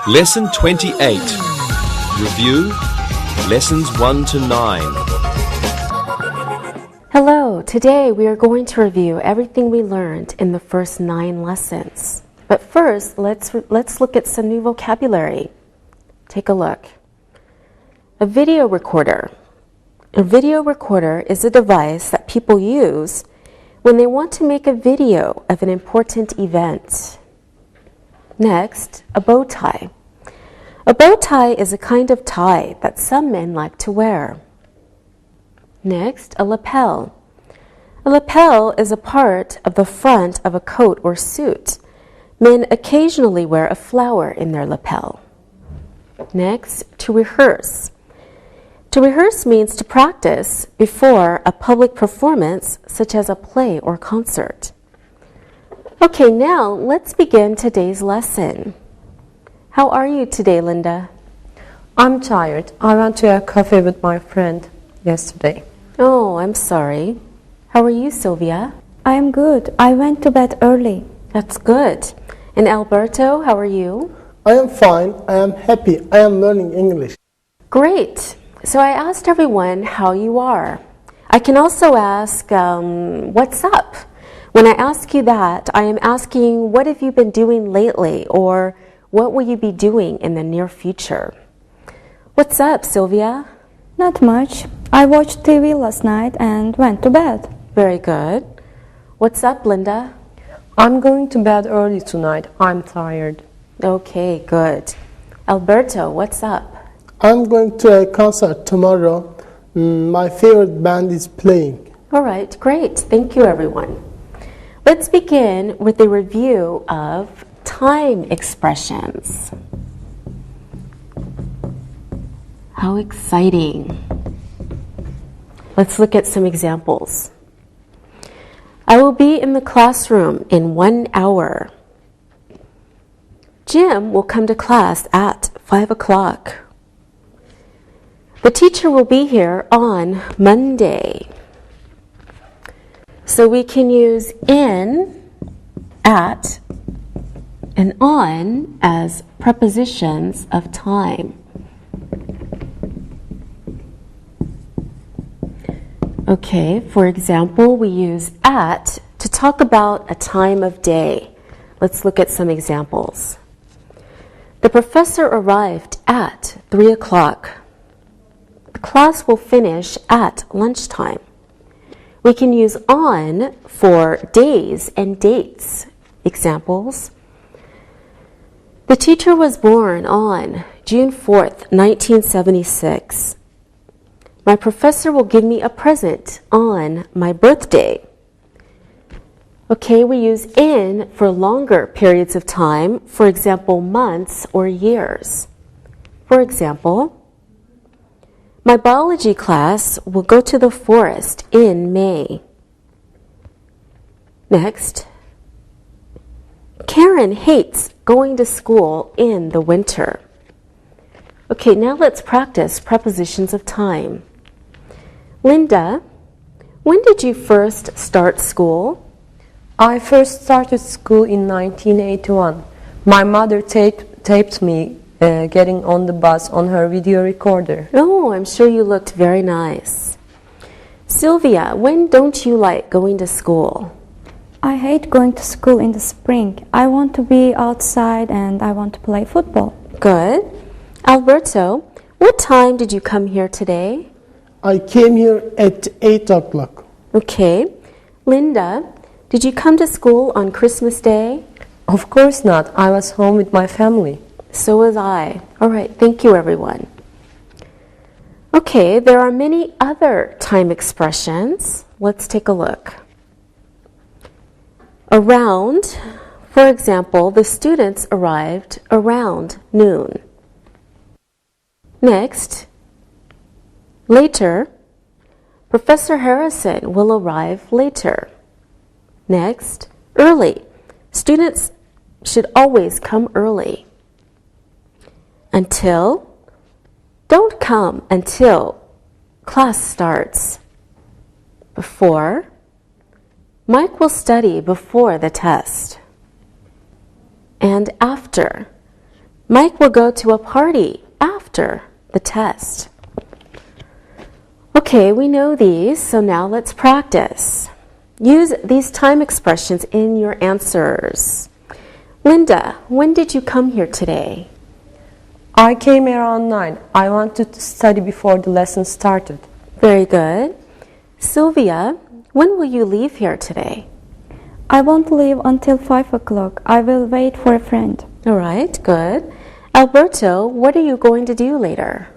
Lesson 28. Review Lessons 1 to 9. Hello, today we are going to review everything we learned in the first 9 lessons. But first, let's look at some new vocabulary. Take a look. A video recorder. A video recorder is a device that people use when they want to make a video of an important event. Next, a bow tie. A bow tie is a kind of tie that some men like to wear. Next, a lapel. A lapel is a part of the front of a coat or suit. Men occasionally wear a flower in their lapel. Next, to rehearse. To rehearse means to practice before a public performance, such as a play or concert. Okay, now let's begin today's lesson. How are you today, Linda? I'm tired. I went to a cafe with my friend yesterday. Oh, I'm sorry. How are you, Sylvia? I am good. I went to bed early. That's good. And Alberto, how are you? I am fine. I am happy. I am learning English. Great. So I asked everyone how you are. I can also ask, what's up? When I ask you that, I am asking, what have you been doing lately? Or what will you be doing in the near future? What's up, Sylvia? Not much. I watched TV last night and went to bed. Very good. What's up, Linda? I'm going to bed early tonight. I'm tired. Okay, good. Alberto, what's up? I'm going to a concert tomorrow. My favorite band is playing. All right, great. Thank you, everyone. Let's begin with a review of time expressions. How exciting. Let's look at some examples. I will be in the classroom in 1 hour. Jim will come to class at 5 o'clock. The teacher will be here on Monday. So we can use in, at, and on as prepositions of time. Okay, for example, we use at to talk about a time of day. Let's look at some examples. The professor arrived at 3 o'clock. The class will finish at lunchtime. We can use on for days and dates. Examples. The teacher was born on June 4th, 1976. My professor will give me a present on my birthday. Okay, we use in for longer periods of time, for example, months or years. For example, my biology class will go to the forest in May. Next, Karen hates going to school in the winter. Okay, now let's practice prepositions of time. Linda, when did you first start school? I first started school in 1981. My mother taped me getting on the bus on her video recorder. Oh, I'm sure you looked very nice. Sylvia, when don't you like going to school? I hate going to school in the spring. I want to be outside and I want to play football. Good. Alberto, what time did you come here today? I came here at 8 o'clock. Okay. Linda, did you come to school on Christmas Day? Of course not. I was home with my family. So was I. All right, thank you, everyone. Okay, there are many other time expressions. Let's take a look. Around, for example, the students arrived around noon. Next, later, Professor Harrison will arrive later. Next, early. Students should always come early. Until, don't come until class starts. Before, Mike will study before the test. And after, Mike will go to a party after the test. Okay, we know these, so now let's practice. Use these time expressions in your answers. Linda, when did you come here today? I came around 9. I wanted to study before the lesson started. Very good. Sylvia, when will you leave here today? I won't leave until 5 o'clock. I will wait for a friend. All right, good. Alberto, what are you going to do later?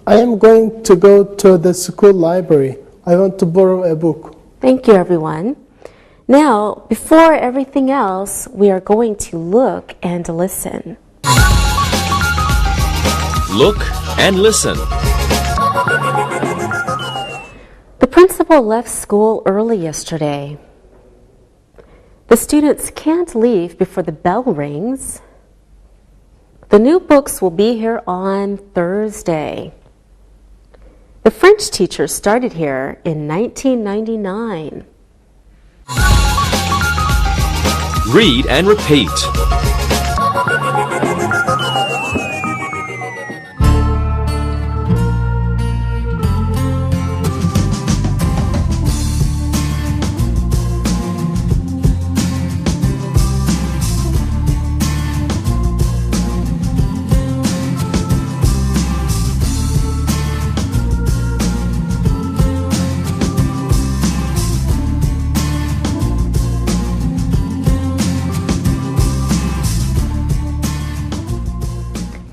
I am going to go to the school library. I want to borrow a book. Thank you, everyone. Now, before everything else, we are going to look and listen. Look and listen. The principal left school early yesterday. The students can't leave before the bell rings. The new books will be here on Thursday. The French teacher started here in 1999. Read and repeat.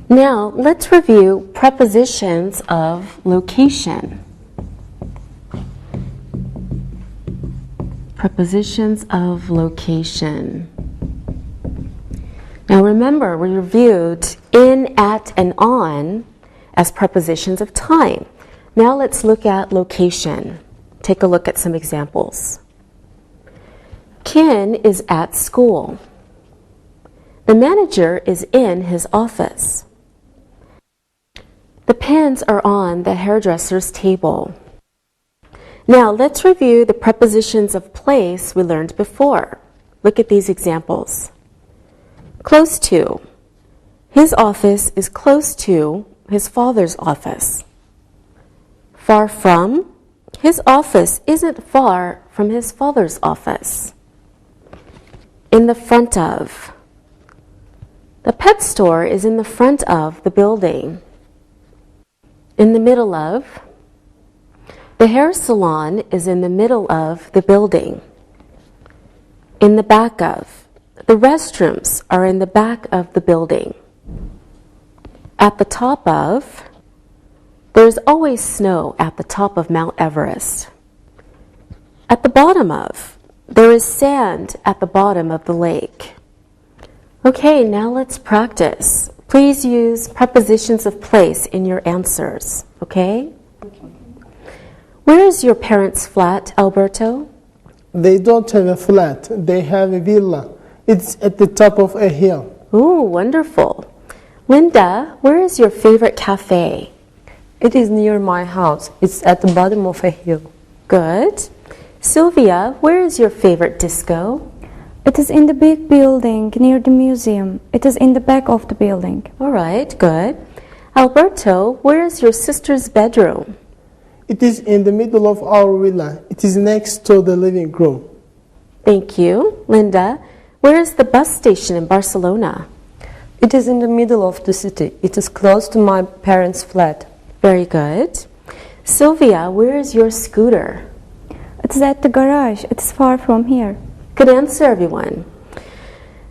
Now, let's review prepositions of location. Prepositions of location. Now remember, we reviewed in, at, and on as prepositions of time. Now let's look at location. Take a look at some examples. Ken is at school. The manager is in his office. The pens are on the hairdresser's table. Now let's review the prepositions of place we learned before. Look at these examples. Close to. His office is close to his father's office. Far from. His office isn't far from his father's office. In the front of. The pet store is in the front of the building. In the middle of. The hair salon is in the middle of the building. In the back of. The restrooms are in the back of the building. At the top of. There's always snow at the top of Mount Everest. At the bottom of. There is sand at the bottom of the lake. Okay, now let's practice. Please use prepositions of place in your answers, okay? Where is your parents' flat, Alberto? They don't have a flat. They have a villa. It's at the top of a hill. Ooh, wonderful. Linda, where is your favorite cafe? It is near my house. It's at the bottom of a hill. Good. Sylvia, where is your favorite disco? It is in the big building near the museum. It is in the back of the building. All right, good. Alberto, where is your sister's bedroom? It is in the middle of our villa. It is next to the living room. Thank you. Linda, where is the bus station in Barcelona? It is in the middle of the city. It is close to my parents' flat. Very good. Sylvia, where is your scooter? It is at the garage. It is far from here. Good answer, everyone.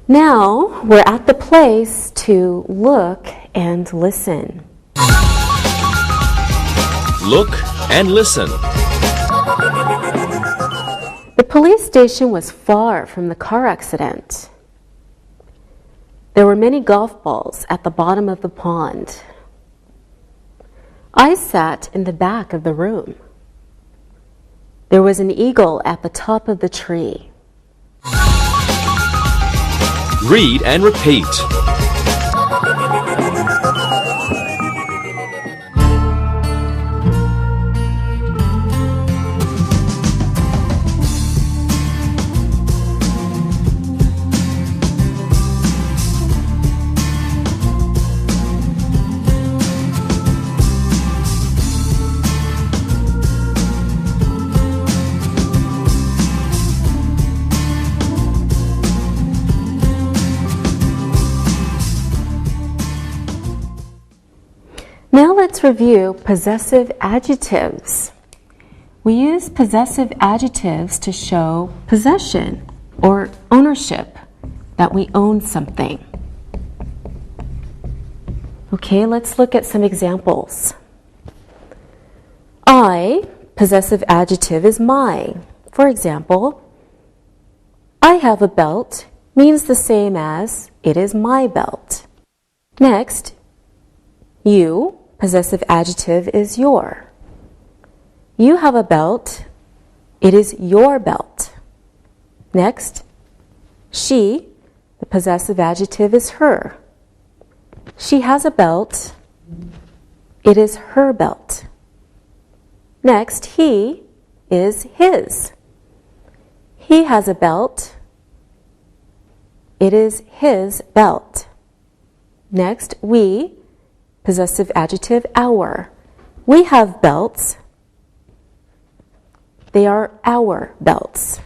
Now we're at the place to look and listen. Look and listen. The police station was far from the car accident. There were many golf balls at the bottom of the pond. I sat in the back of the room. There was an eagle at the top of the tree. Read and repeat. let's review possessive adjectives. We use possessive adjectives to show possession or ownership, that we own something. Okay, let's look at some examples. I, possessive adjective, is my. For example, I have a belt means the same as it is my belt. Next, you, possessive adjective, is your. You have a belt, it is your belt. Next, she, the possessive adjective, is her. She has a belt, it is her belt. Next, he is his. He has a belt, it is his belt. Next, we, possessive adjective, our. We have belts, they are our belts.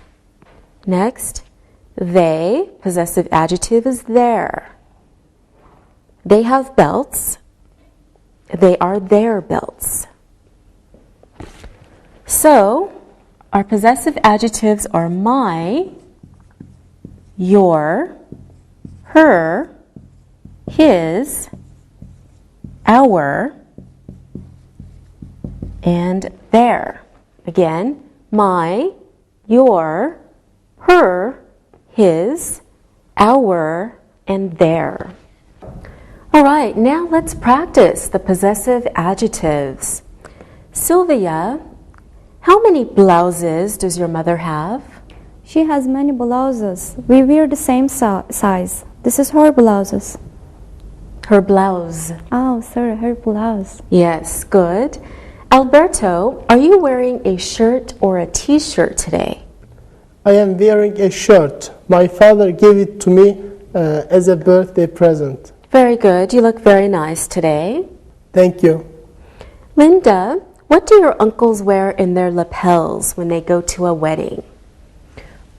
Next, they, possessive adjective, is their. They have belts, they are their belts. So, our possessive adjectives are my, your, her, his, our, and their. Again, my, your, her, his, our, and their. All right, now let's practice the possessive adjectives. Sylvia, how many blouses does your mother have? She has many blouses. We wear the same size. This is her blouses. Her blouse. Oh, sorry, her blouse. Yes, good. Alberto, are you wearing a shirt or a t-shirt today? I am wearing a shirt. My father gave it to me as a birthday present. Very good. You look very nice today. Thank you. Linda, what do your uncles wear in their lapels when they go to a wedding?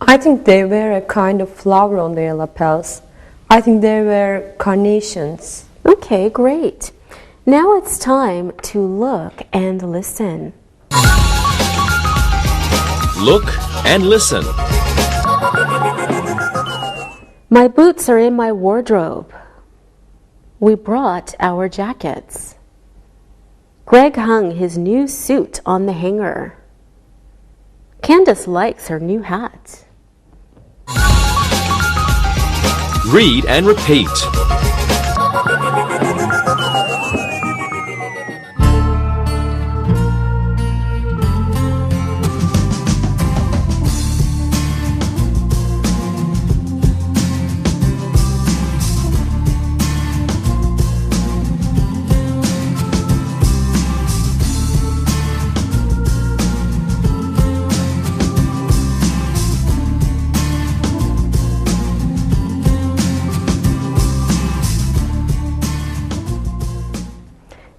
I think they wear a kind of flower on their lapels. I think they wear carnations. Okay, great. Now it's time to look and listen. Look and listen. My boots are in my wardrobe. We brought our jackets. Greg hung his new suit on the hanger. Candace likes her new hat. Read and repeat.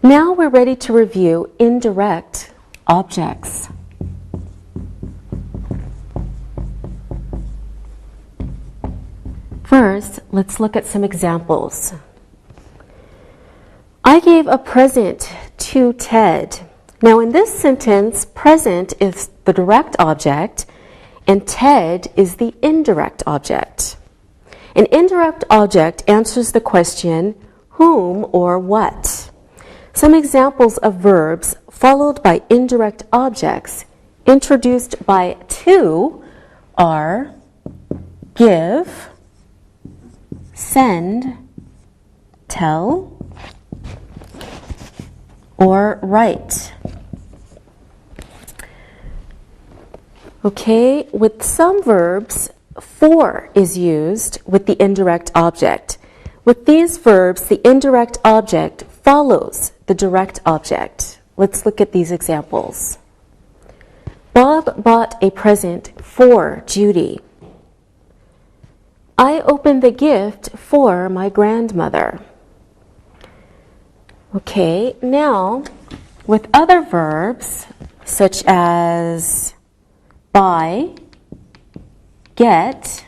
Now we're ready to review indirect objects. First, let's look at some examples. I gave a present to Ted. Now in this sentence, present is the direct object and Ted is the indirect object. An indirect object answers the question, whom or what? Some examples of verbs followed by indirect objects introduced by to are give, send, tell, or write. Okay, with some verbs, for is used with the indirect object. With these verbs, the indirect object follows the direct object. Let's look at these examples. Bob bought a present for Judy. I opened the gift for my grandmother. Okay, now with other verbs such as buy, get,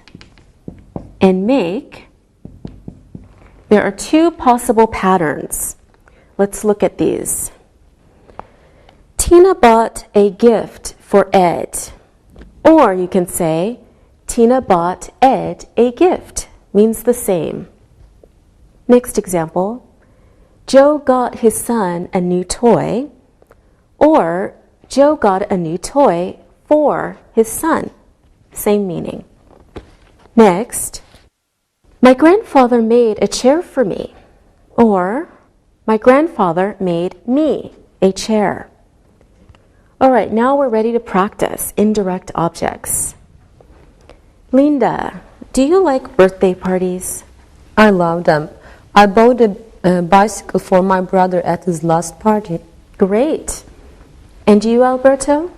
and make, there are two possible patterns. Let's look at these. Tina bought a gift for Ed. Or you can say, Tina bought Ed a gift. Means the same. Next example. Joe got his son a new toy. Or Joe got a new toy for his son. Same meaning. Next. My grandfather made a chair for me. Or my grandfather made me a chair. All right, now we're ready to practice indirect objects. Linda, do you like birthday parties? I love them. I bought a bicycle for my brother at his last party. Great. And you, Alberto?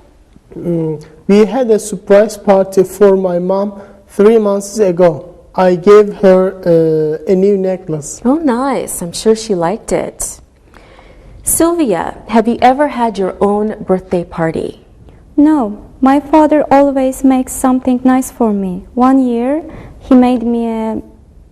We had a surprise party for my mom 3 months ago. I gave her a new necklace. Oh, nice. I'm sure she liked it. Sylvia, have you ever had your own birthday party? No, my father always makes something nice for me. One year, he made me a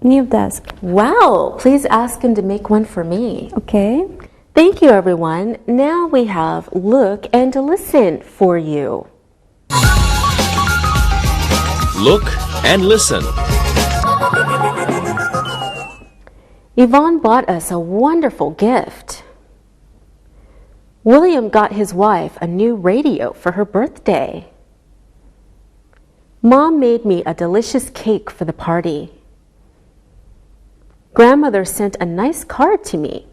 new desk. Wow, please ask him to make one for me. Okay. Thank you, everyone. Now we have look and listen for you. Look and listen. Yvonne bought us a wonderful gift. William got his wife a new radio for her birthday. Mom made me a delicious cake for the party. Grandmother sent a nice card to me.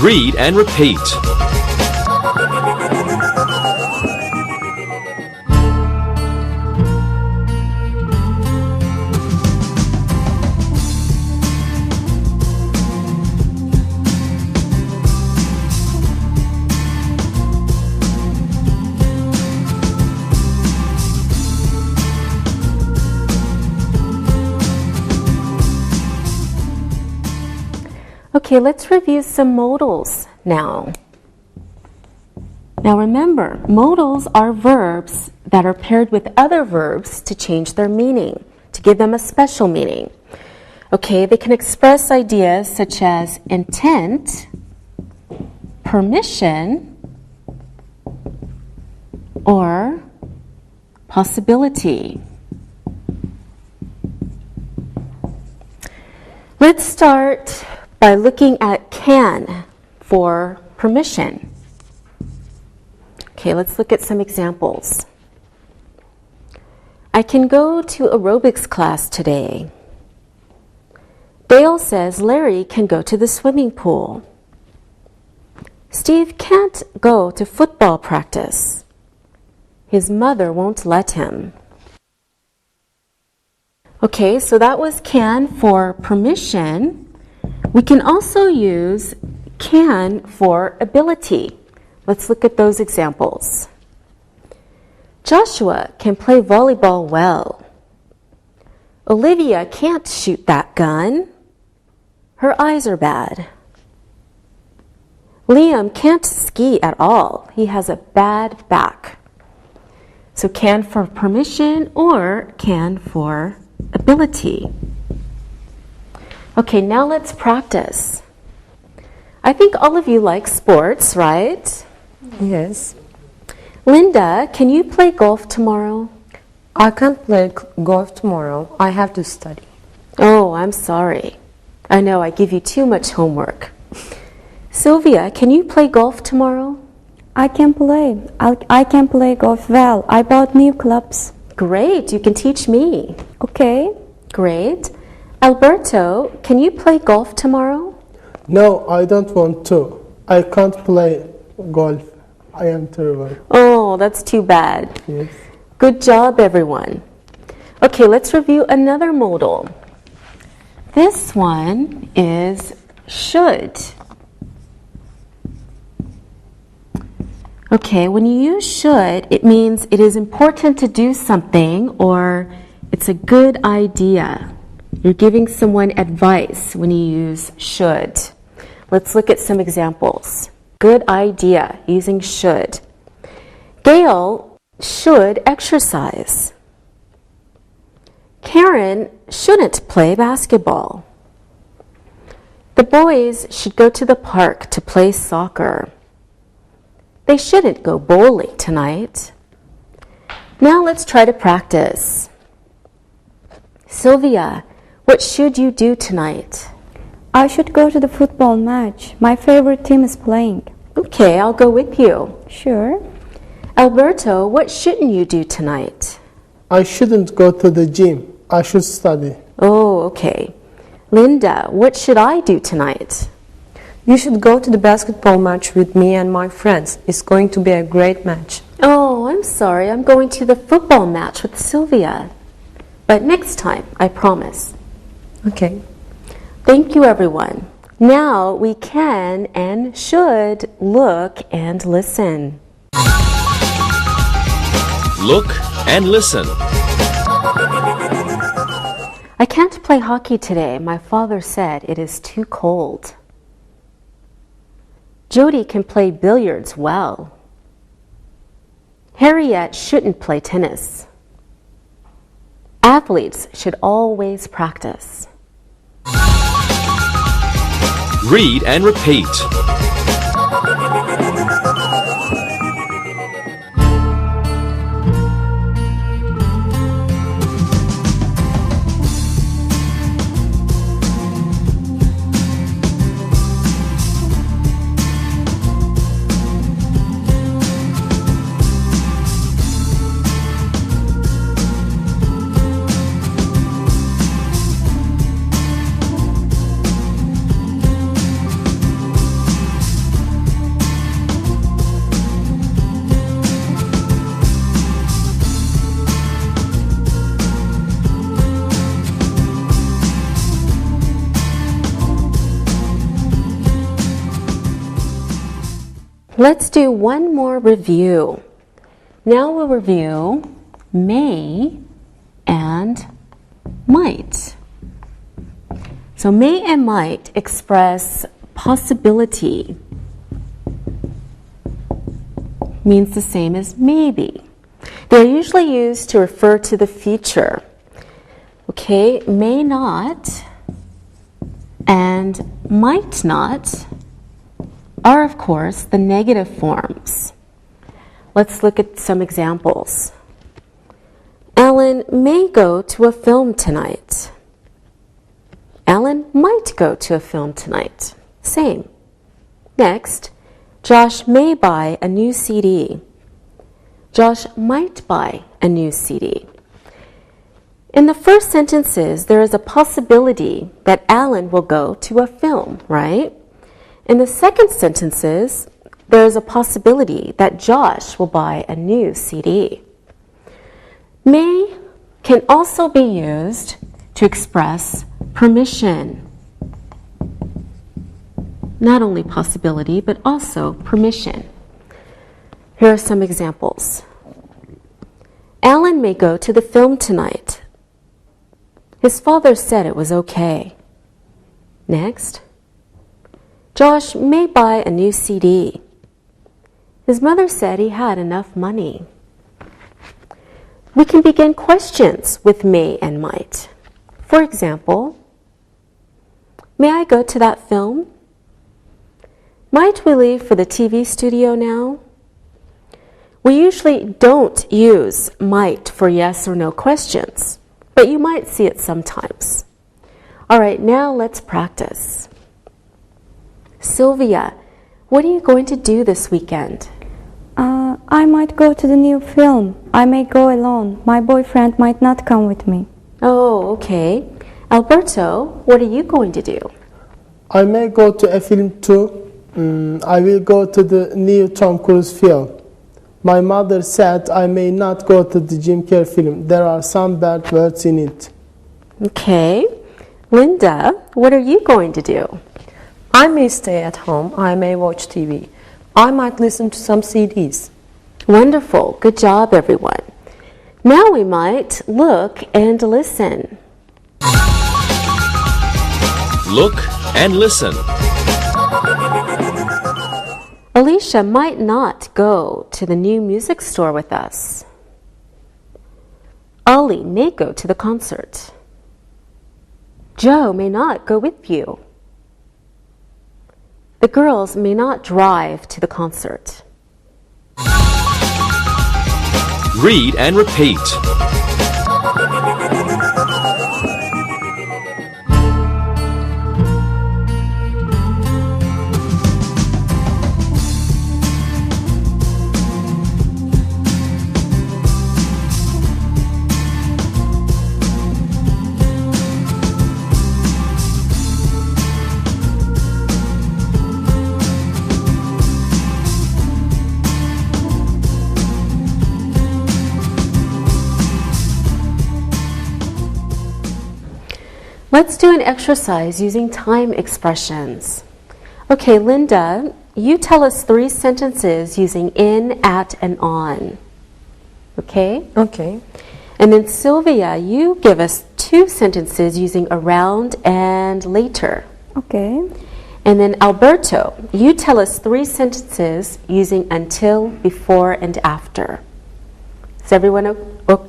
Read and repeat. Okay, let's review some modals now. Now remember, modals are verbs that are paired with other verbs to change their meaning, to give them a special meaning. Okay, they can express ideas such as intent, permission, or possibility. Let's start by looking at can for permission. Okay, let's look at some examples. I can go to aerobics class today. Dale says Larry can go to the swimming pool. Steve can't go to football practice. His mother won't let him. Okay, so that was can for permission. We can also use can for ability. Let's look at those examples. Joshua can play volleyball well. Olivia can't shoot that gun. Her eyes are bad. Liam can't ski at all. He has a bad back. So can for permission or can for ability. Okay, now let's practice. I think all of you like sports, right? Yes. Linda, can you play golf tomorrow? I can't play golf tomorrow. I have to study. Oh, I'm sorry. I know I give you too much homework. Sylvia, can you play golf tomorrow? I can play. I can play golf well. I bought new clubs. Great, you can teach me. Okay. Great. Alberto, can you play golf tomorrow? No, I don't want to. I can't play golf. I am terrible. Oh, that's too bad. Yes. Good job, everyone. Okay, let's review another modal. This one is should. Okay, when you use should, it means it is important to do something or it's a good idea. You're giving someone advice when you use should. Let's look at some examples. Good idea, using should. Gail should exercise. Karen shouldn't play basketball. The boys should go to the park to play soccer. They shouldn't go bowling tonight. Now let's try to practice. Sylvia, what should you do tonight? I should go to the football match. My favorite team is playing. Okay, I'll go with you. Sure. Alberto, what shouldn't you do tonight? I shouldn't go to the gym. I should study. Oh, okay. Linda, what should I do tonight? You should go to the basketball match with me and my friends. It's going to be a great match. Oh, I'm sorry. I'm going to the football match with Sylvia. But next time, I promise. Okay. Thank you, everyone. Now we can and should look and listen. Look and listen. I can't play hockey today. My father said it is too cold. Jody can play billiards well. Harriet shouldn't play tennis. Athletes should always practice. Read and repeat. Let's do one more review. Now we'll review may and might. So may and might express possibility. Means the same as maybe. They're usually used to refer to the future. Okay, may not and might not are, of course, the negative forms. Let's look at some examples. Alan may go to a film tonight. Alan might go to a film tonight. Same. Next, Josh may buy a new CD. Josh might buy a new CD. In the first sentences, there is a possibility that Alan will go to a film, right? In the second sentences, there is a possibility that Josh will buy a new CD. May can also be used to express permission. Not only possibility, but also permission. Here are some examples. Alan may go to the film tonight. His father said it was okay. Next. Josh may buy a new CD. His mother said he had enough money. We can begin questions with may and might. For example, may I go to that film? Might we leave for the TV studio now? We usually don't use might for yes or no questions, but you might see it sometimes. All right, now let's practice. Sylvia, what are you going to do this weekend? I might go to the new film. I may go alone. My boyfriend might not come with me. Oh, okay. Alberto, what are you going to do? I may go to a film too. I will go to the new Tom Cruise film. My mother said I may not go to the Jim Carrey film. There are some bad words in it. Okay. Linda, what are you going to do? I may stay at home. I may watch TV. I might listen to some CDs. Wonderful. Good job, everyone. Now we might look and listen. Look and listen. Alicia might not go to the new music store with us. Ollie may go to the concert. Joe may not go with you. The girls may not drive to the concert. Read and repeat. Let's do an exercise using time expressions. Okay, Linda, you tell us 3 sentences using in, at, and on. Okay? Okay. And then Sylvia, you give us 2 sentences using around and later. Okay. And then Alberto, you tell us 3 sentences using until, before, and after. Does everyone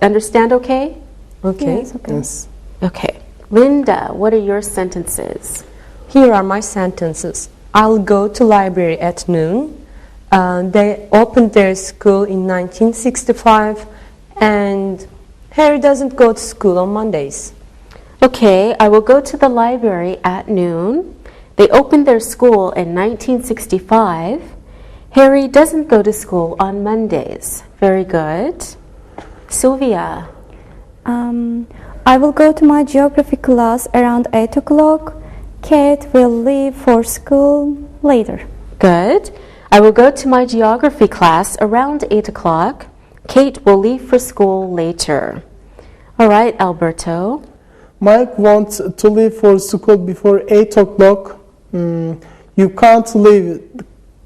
understand okay? Okay. Yes, okay. Yes. Okay. Linda, what are your sentences? Here are my sentences. I'll go to library at noon. They opened their school in 1965, and Harry doesn't go to school on Mondays. Okay, I will go to the library at noon. They opened their school in 1965. Harry doesn't go to school on Mondays. Very good. Sylvia. I will go to my geography class around 8 o'clock. Kate will leave for school later. Good. I will go to my geography class around 8 o'clock. Kate will leave for school later. All right, Alberto. Mike wants to leave for school before 8 o'clock. You can't leave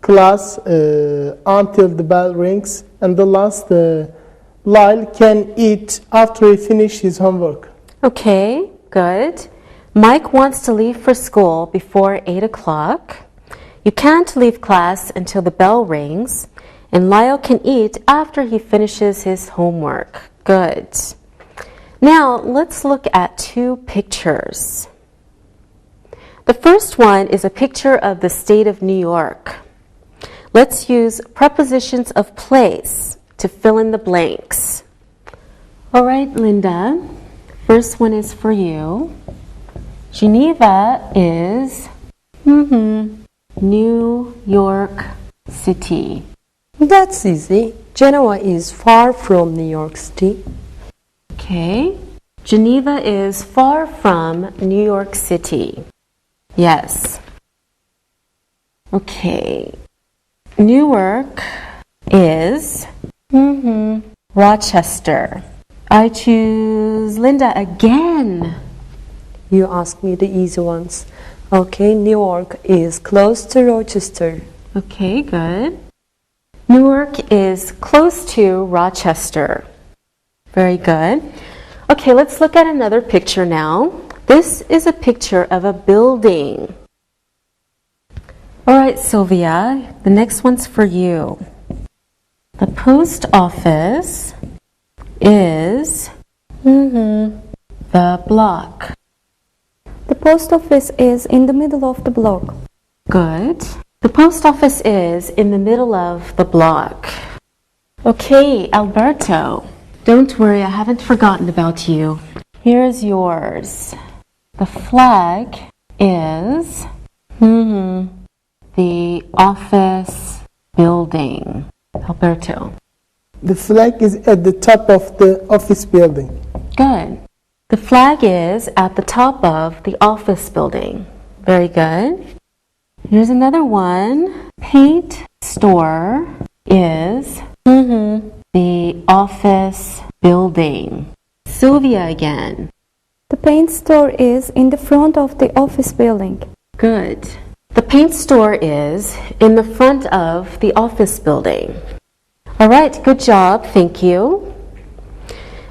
class until the bell rings. And the last, Lyle can eat after he finishes his homework. Okay, good. Mike wants to leave for school before 8 o'clock. You can't leave class until the bell rings. And Lyle can eat after he finishes his homework. Good. Now, let's look at 2 pictures. The first one is a picture of the state of New York. Let's use prepositions of place to fill in the blanks. All right, Linda. First one is for you. Geneva is New York City. That's easy. Geneva is far from New York City. Okay. Geneva is far from New York City. Yes. Okay. Newark is Rochester. I choose Linda again. You ask me the easy ones. Okay, Newark is close to Rochester. Okay, good. Newark is close to Rochester. Very good. Okay, let's look at another picture now. This is a picture of a building. All right, Sylvia, the next one's for you. The post office is the block. The post office is in the middle of the block. Good. The post office is in the middle of the block. Okay, Alberto. Don't worry, I haven't forgotten about you. Here's yours. The flag is the office building. Alberto. The flag is at the top of the office building. Good. The flag is at the top of the office building. Very good. Here's another one. Paint store is the office building. Sylvia again. The paint store is in the front of the office building. Good. The paint store is in the front of the office building. All right, good job. Thank you.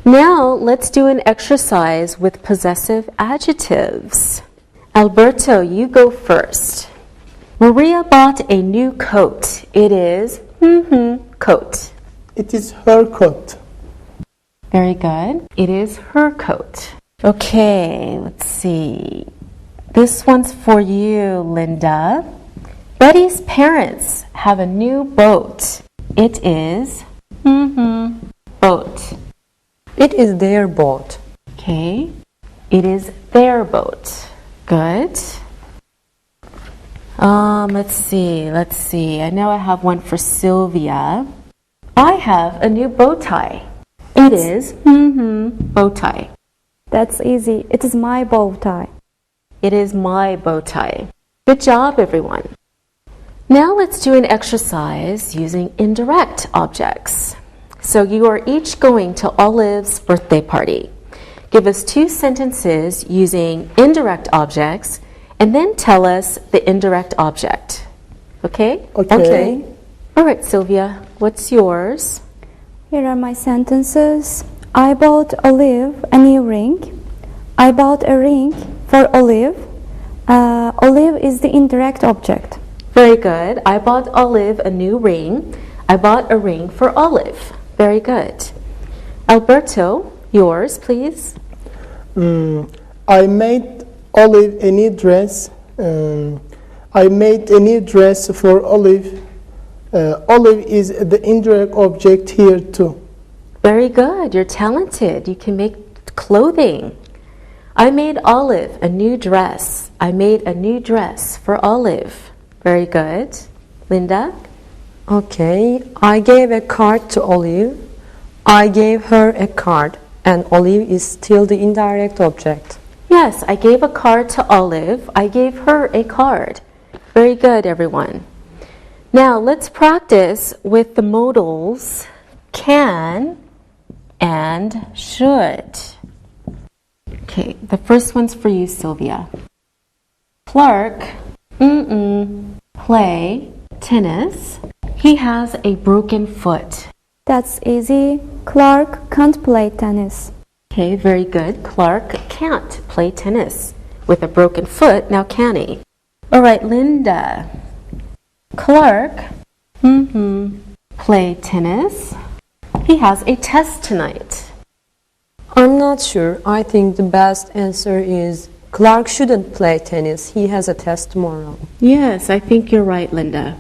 Now let's do an exercise with possessive adjectives. Alberto, you go first. Maria bought a new coat. It is coat. It is her coat. Very good. It is her coat. Okay, let's see. This one's for you, Linda. Betty's parents have a new boat. It is boat. It is their boat. Okay. It is their boat. Good. Let's see. I know I have one for Sylvia. I have a new bow tie. It is bow tie. That's easy. It is my bow tie. It is my bow tie. Good job, everyone. Now let's do an exercise using indirect objects. So you are each going to Olive's birthday party. Give us 2 sentences using indirect objects and then tell us the indirect object. Okay? Okay. All right, Sylvia, what's yours? Here are my sentences. I bought Olive a new ring. I bought a ring for Olive. Olive is the indirect object. Very good. I bought Olive a new ring. I bought a ring for Olive. Very good. Alberto, yours, please. I made Olive a new dress. I made a new dress for Olive. Olive is the indirect object here too. Very good. You're talented. You can make clothing. I made Olive a new dress. I made a new dress for Olive. Very good. Linda? Okay, I gave a card to Olive. I gave her a card, and Olive is still the indirect object. Yes, I gave a card to Olive. I gave her a card. Very good, everyone. Now let's practice with the modals can and should. Okay, the first one's for you, Sylvia. Clark, play tennis. He has a broken foot. That's easy. Clark can't play tennis. Okay, very good. Clark can't play tennis with a broken foot, now can he? All right, Linda. Clark, play tennis. He has a test tonight. I'm not sure. I think the best answer is Clark shouldn't play tennis. He has a test tomorrow. Yes, I think you're right, Linda.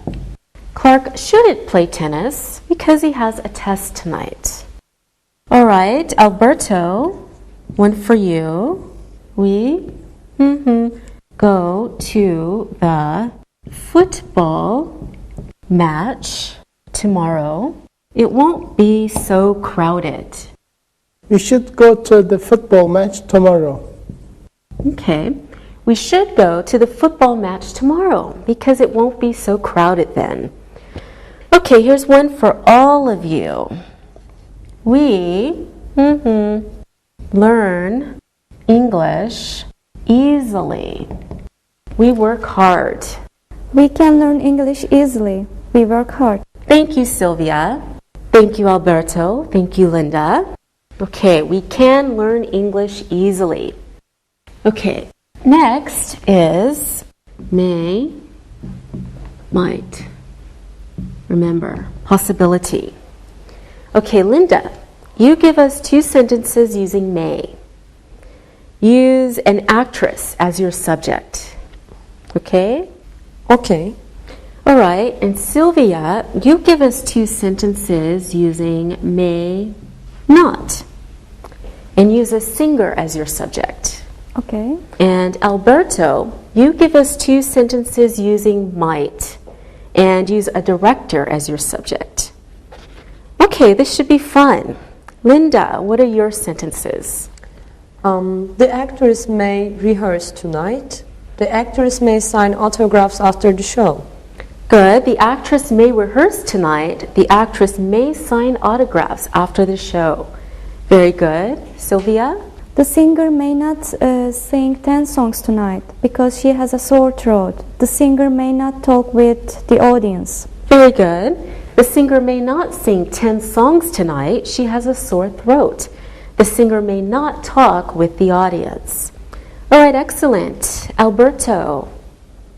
Clark shouldn't play tennis because he has a test tonight. All right, Alberto, one for you. We go to the football match tomorrow. It won't be so crowded. We should go to the football match tomorrow. Okay, we should go to the football match tomorrow because it won't be so crowded then. Okay, here's one for all of you. We learn English easily. We work hard. We can learn English easily. We work hard. Thank you, Sylvia. Thank you, Alberto. Thank you, Linda. Okay, we can learn English easily. Okay, next is may, might. Remember, possibility. Okay, Linda, you give us 2 sentences using may. Use an actress as your subject. Okay? Okay. All right, and Sylvia, you give us 2 sentences using may not. And use a singer as your subject. Okay. And Alberto, you give us 2 sentences using might. And use a director as your subject. Okay, this should be fun. Linda, what are your sentences? The actress may rehearse tonight. The actress may sign autographs after the show. Good. The actress may rehearse tonight. The actress may sign autographs after the show. Very good. Sylvia? The singer may not sing 10 songs tonight because she has a sore throat. The singer may not talk with the audience. Very good. The singer may not sing 10 songs tonight. She has a sore throat. The singer may not talk with the audience. All right, excellent. Alberto?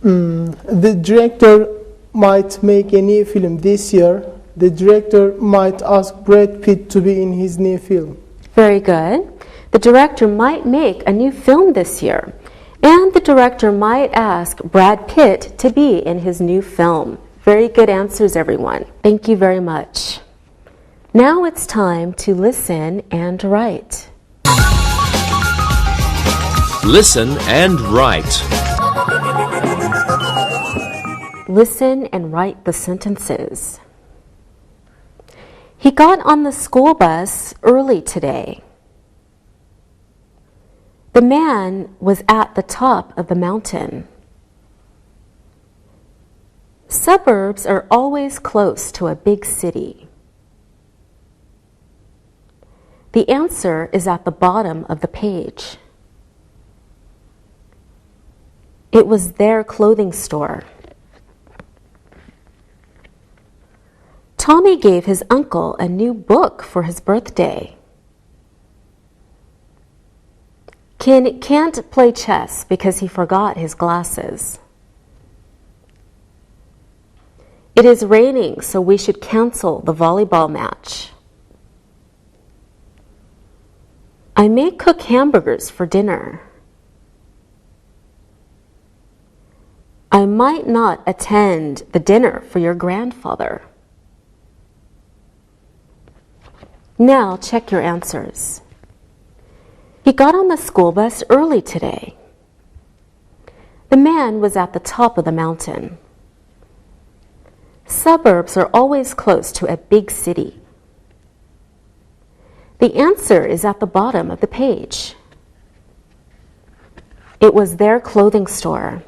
The director might make a new film this year. The director might ask Brad Pitt to be in his new film. Very good. The director might make a new film this year, And the director might ask Brad Pitt to be in his new film. Very good answers, everyone. Thank you very much. Now it's time to listen and write. Listen and write. Listen and write the sentences. He got on the school bus early today. The man was at the top of the mountain. Suburbs are always close to a big city. The answer is at the bottom of the page. It was their clothing store. Tommy gave his uncle a new book for his birthday. Ken can't play chess because he forgot his glasses. It is raining, so we should cancel the volleyball match. I may cook hamburgers for dinner. I might not attend the dinner for your grandfather. Now check your answers. He got on the school bus early today. The man was at the top of the mountain. Suburbs are always close to a big city. The answer is at the bottom of the page. It was their clothing store.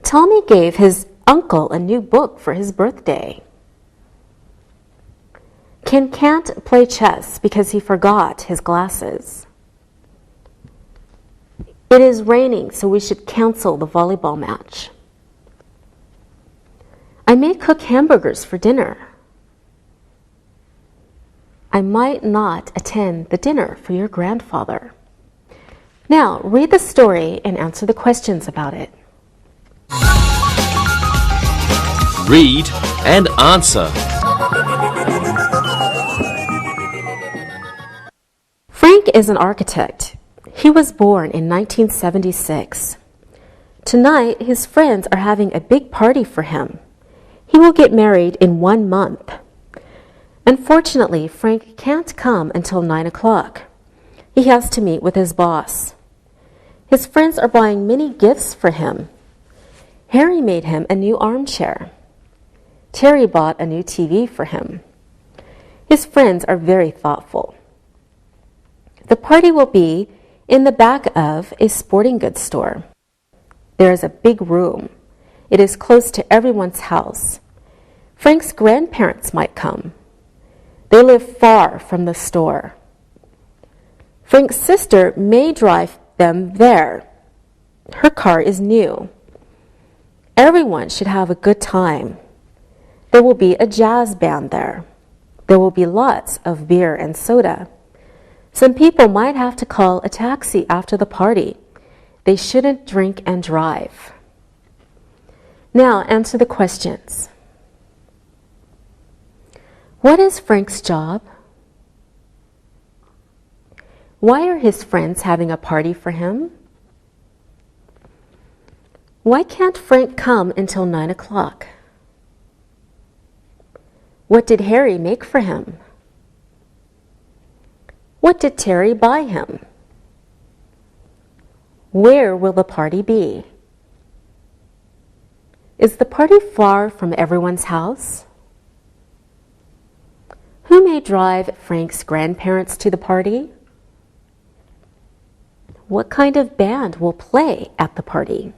Tommy gave his uncle a new book for his birthday. Ken can't play chess because he forgot his glasses. It is raining, so we should cancel the volleyball match. I may cook hamburgers for dinner. I might not attend the dinner for your grandfather. Now, read the story and answer the questions about it. Read and answer. Frank is an architect. He was born in 1976. Tonight, his friends are having a big party for him. He will get married in 1 month. Unfortunately, Frank can't come until 9 o'clock. He has to meet with his boss. His friends are buying many gifts for him. Harry made him a new armchair. Terry bought a new TV for him. His friends are very thoughtful. The party will be in the back of a sporting goods store. There is a big room. It is close to everyone's house. Frank's grandparents might come. They live far from the store. Frank's sister may drive them there. Her car is new. Everyone should have a good time. There will be a jazz band there. There will be lots of beer and soda. Some people might have to call a taxi after the party. They shouldn't drink and drive. Now answer the questions. What is Frank's job? Why are his friends having a party for him? Why can't Frank come until 9 o'clock? What did Harry make for him? What did Terry buy him? Where will the party be? Is the party far from everyone's house? Who may drive Frank's grandparents to the party? What kind of band will play at the party?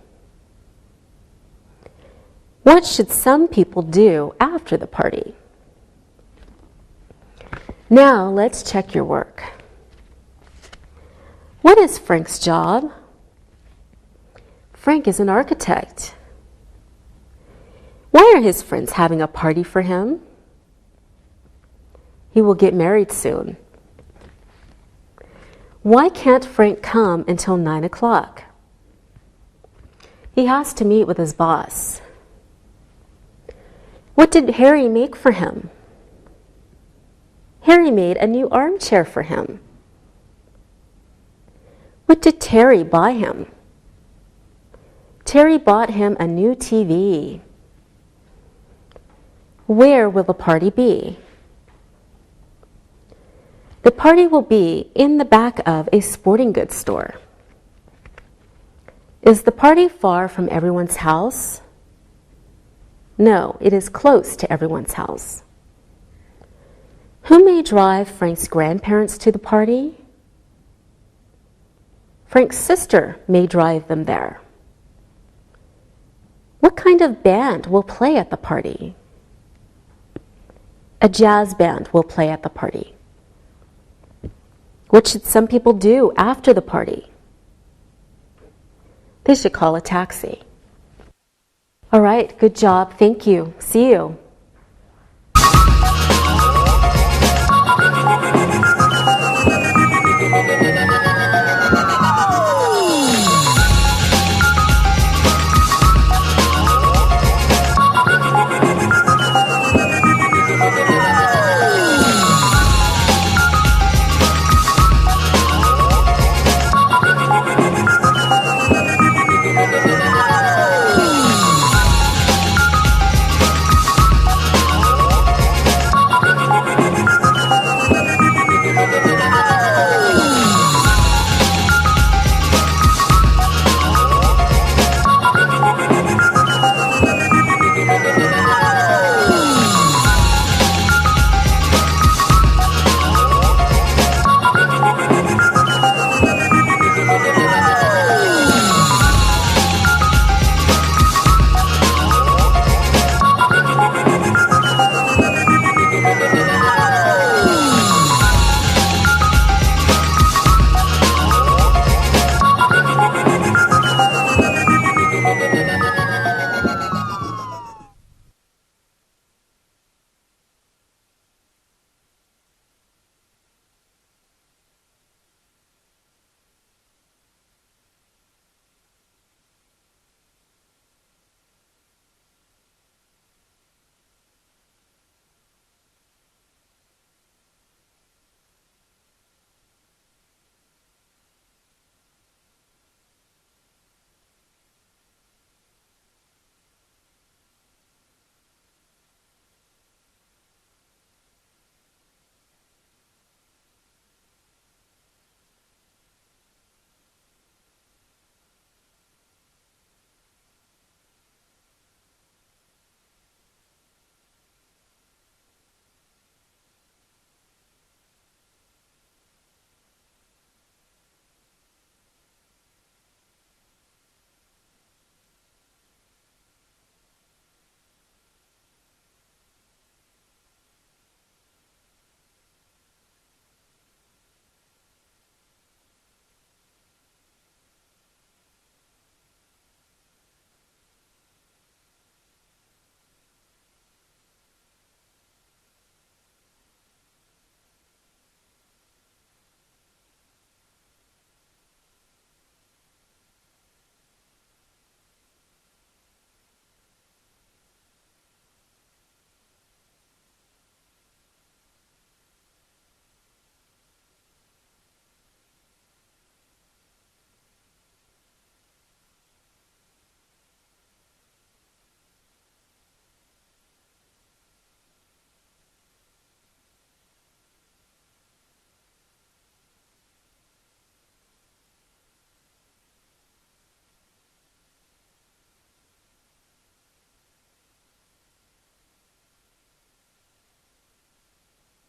What should some people do after the party? Now let's check your work. What is Frank's job? Frank is an architect. Why are his friends having a party for him? He will get married soon. Why can't Frank come until 9 o'clock? He has to meet with his boss. What did Harry make for him? Harry made a new armchair for him. What did Terry buy him? Terry bought him a new TV. Where will the party be? The party will be in the back of a sporting goods store. Is the party far from everyone's house? No, it is close to everyone's house. Who may drive Frank's grandparents to the party? Frank's sister may drive them there. What kind of band will play at the party? A jazz band will play at the party. What should some people do after the party? They should call a taxi. All right, good job. Thank you. See you.